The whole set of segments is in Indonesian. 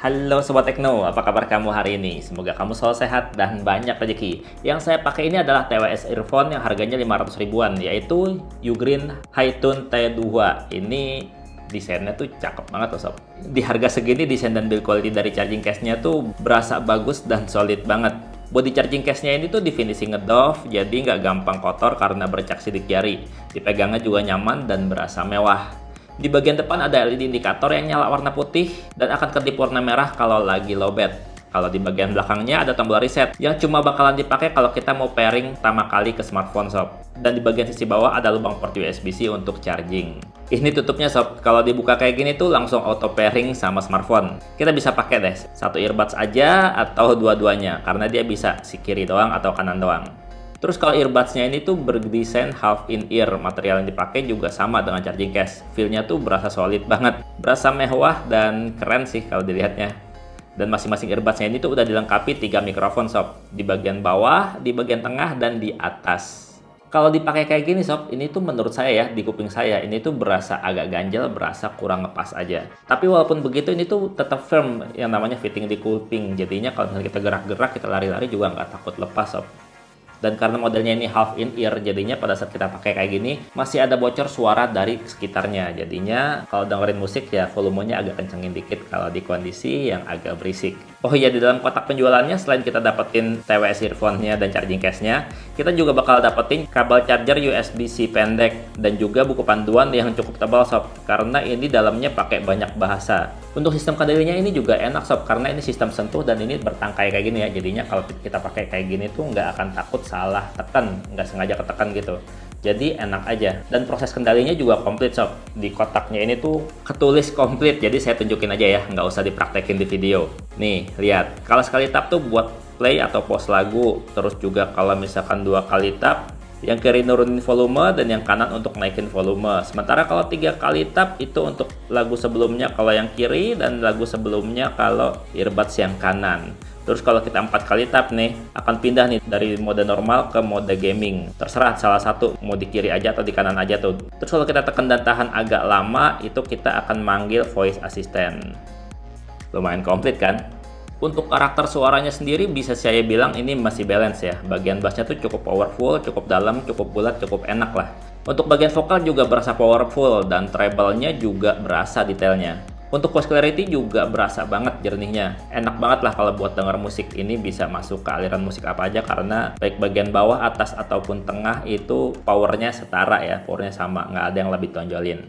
Halo Sobat Tekno, apa kabar kamu hari ini? Semoga kamu selalu sehat dan banyak rezeki. Yang saya pakai ini adalah TWS earphone yang harganya 500 ribuan, yaitu Ugreen Hi-Tune T2. Ini desainnya tuh cakep banget loh sob. Di harga segini desain dan build quality dari charging case-nya tuh berasa bagus dan solid banget. Body charging case-nya ini tuh di finishing ngedoff, jadi nggak gampang kotor karena bercak sidik jari. Dipegangnya juga nyaman dan berasa mewah. Di bagian depan ada LED indikator yang nyala warna putih dan akan kedip warna merah kalau lagi lowbat. Kalau di bagian belakangnya ada tombol reset yang cuma bakalan dipakai kalau kita mau pairing pertama kali ke smartphone sob. Dan di bagian sisi bawah ada lubang port USB-C untuk charging. Ini tutupnya sob, kalau dibuka kayak gini tuh langsung auto pairing sama smartphone. Kita bisa pakai deh, satu earbuds aja atau dua-duanya karena dia bisa si kiri doang atau kanan doang. Terus kalau earbuds-nya ini tuh berdesain half in ear, material yang dipakai juga sama dengan charging case. Feel-nya tuh berasa solid banget, berasa mewah dan keren sih kalau dilihatnya. Dan masing-masing earbuds-nya ini tuh udah dilengkapi 3 mikrofon sob, di bagian bawah, di bagian tengah, dan di atas. Kalau dipakai kayak gini sob, ini tuh menurut saya ya, di kuping saya, ini tuh berasa agak ganjel, berasa kurang ngepas aja. Tapi walaupun begitu, ini tuh tetap firm, yang namanya fitting di kuping. Jadinya kalau misalnya kita gerak-gerak, kita lari-lari juga nggak takut lepas sob. Dan karena modelnya ini half in ear, jadinya pada saat kita pakai kayak gini masih ada bocor suara dari sekitarnya. Jadinya kalau dengerin musik ya volumenya agak kencengin dikit kalau di kondisi yang agak berisik. Oh iya, di dalam kotak penjualannya selain kita dapetin TWS earphone-nya dan charging case-nya, kita juga bakal dapetin kabel charger USB-C pendek dan juga buku panduan yang cukup tebal sob, karena ini dalamnya pakai banyak bahasa. Untuk sistem kendalinya ini juga enak sob, karena ini sistem sentuh dan ini bertangkai kayak gini ya. Jadinya kalau kita pakai kayak gini tuh nggak akan takut salah tekan, nggak sengaja ketekan gitu. Jadi enak aja. Dan proses kendalinya juga komplit sob. Di kotaknya ini tuh ketulis komplit, jadi saya tunjukin aja ya, nggak usah dipraktekin di video. Nih, lihat. Kalau sekali tap tuh buat play atau pause lagu. Terus juga kalau misalkan 2 kali tap, yang kiri nurunin volume dan yang kanan untuk naikin volume. Sementara kalau 3 kali tap itu untuk lagu sebelumnya kalau yang kiri dan lagu sebelumnya kalau earbuds yang kanan. Terus kalau kita 4 kali tap nih, akan pindah nih dari mode normal ke mode gaming. Terserah salah satu, mau di kiri aja atau di kanan aja tuh. Terus kalau kita tekan dan tahan agak lama, itu kita akan manggil voice assistant. Lumayan komplit kan? Untuk karakter suaranya sendiri bisa saya bilang ini masih balance ya. Bagian bassnya tuh cukup powerful, cukup dalam, cukup bulat, cukup enak lah. Untuk bagian vokal juga berasa powerful dan treble-nya juga berasa detailnya. Untuk voice clarity juga berasa banget jernihnya. Enak banget lah kalau buat denger musik, ini bisa masuk ke aliran musik apa aja karena baik bagian bawah, atas ataupun tengah itu powernya setara ya. Powernya sama, nggak ada yang lebih tonjolin.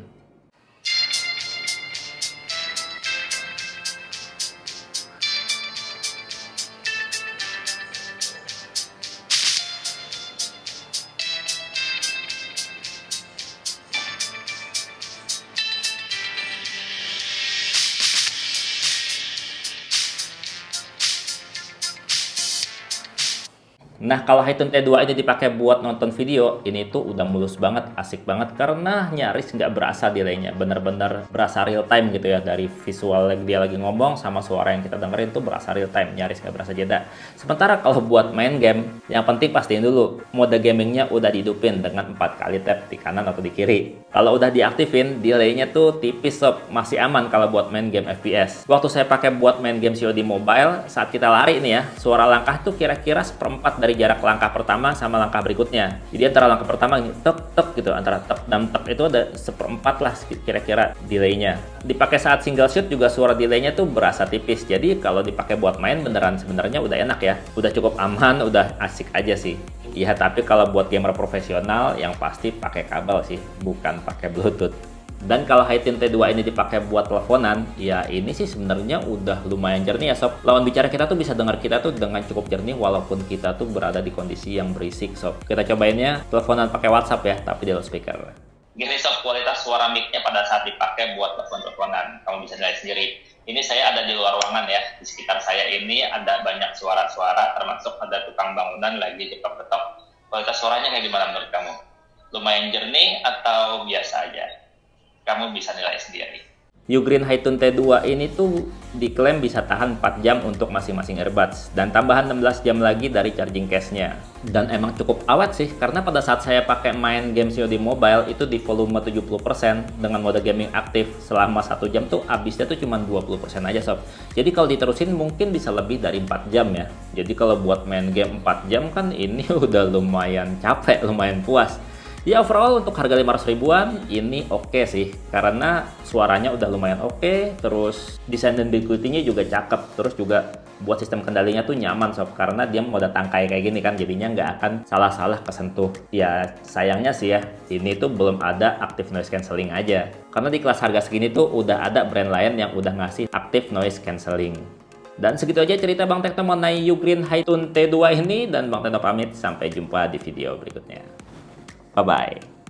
Nah, kalau Hi-Tune T2 ini dipakai buat nonton video, ini tuh udah mulus banget, asik banget karena nyaris nggak berasa delaynya, bener-bener berasa real time gitu ya, dari visual yang dia lagi ngomong sama suara yang kita dengerin tuh berasa real time, nyaris nggak berasa jeda. Sementara kalau buat main game, yang penting pastiin dulu mode gamingnya udah dihidupin dengan 4 kali tap di kanan atau di kiri. Kalau udah diaktifin, delaynya tuh tipis sob, masih aman kalau buat main game FPS. Waktu saya pakai buat main game COD Mobile, saat kita lari nih ya, suara langkah tuh kira-kira seperempat dari jarak langkah pertama sama langkah berikutnya. Jadi antara langkah pertama ini tek gitu, antara tek dan tek itu ada seperempat lah kira-kira delaynya. Dipakai saat single shoot juga suara delaynya tuh berasa tipis. Jadi kalau dipakai buat main beneran sebenarnya udah enak ya. Udah cukup aman, udah asik aja sih. Iya, tapi kalau buat gamer profesional yang pasti pakai kabel sih, bukan pakai Bluetooth. Dan kalau Hi-Tune T2 ini dipakai buat teleponan, ya ini sih sebenarnya udah lumayan jernih ya sob. Lawan bicara kita tuh bisa dengar kita tuh dengan cukup jernih walaupun kita tuh berada di kondisi yang berisik sob. Kita cobainnya teleponan pakai WhatsApp ya, tapi di loudspeaker. Gini sob, kualitas suara mic-nya pada saat dipakai buat telepon-teleponan, kamu bisa nilai sendiri. Ini saya ada di luar ruangan ya, di sekitar saya ini ada banyak suara-suara, termasuk ada tukang bangunan lagi ketok-ketok. Kualitas suaranya kayak gimana menurut kamu? Lumayan jernih atau biasa aja? Kamu bisa nilai sendiri. Ugreen Hytune T2 ini tuh diklaim bisa tahan 4 jam untuk masing-masing earbuds dan tambahan 16 jam lagi dari charging case-nya. Dan emang cukup awet sih, karena pada saat saya pakai main game COD Mobile itu di volume 70% dengan mode gaming aktif selama 1 jam tuh habisnya tuh cuma 20% aja sob. Jadi kalau diterusin mungkin bisa lebih dari 4 jam ya. Jadi kalau buat main game 4 jam kan ini udah lumayan capek, lumayan puas. Ya overall untuk harga 500 ribuan ini oke sih, karena suaranya udah lumayan oke, terus desain dan build quality-nya juga cakep, terus juga buat sistem kendalinya tuh nyaman sob, karena dia mode tangkai kayak gini kan, jadinya nggak akan salah-salah kesentuh. Ya sayangnya sih ya, ini tuh belum ada active noise cancelling aja, karena di kelas harga segini tuh udah ada brand lain yang udah ngasih active noise cancelling. Dan segitu aja cerita Bang Tekno mengenai Ugreen Hytune T2 ini, dan Bang Tekno pamit, sampai jumpa di video berikutnya. Bye-bye.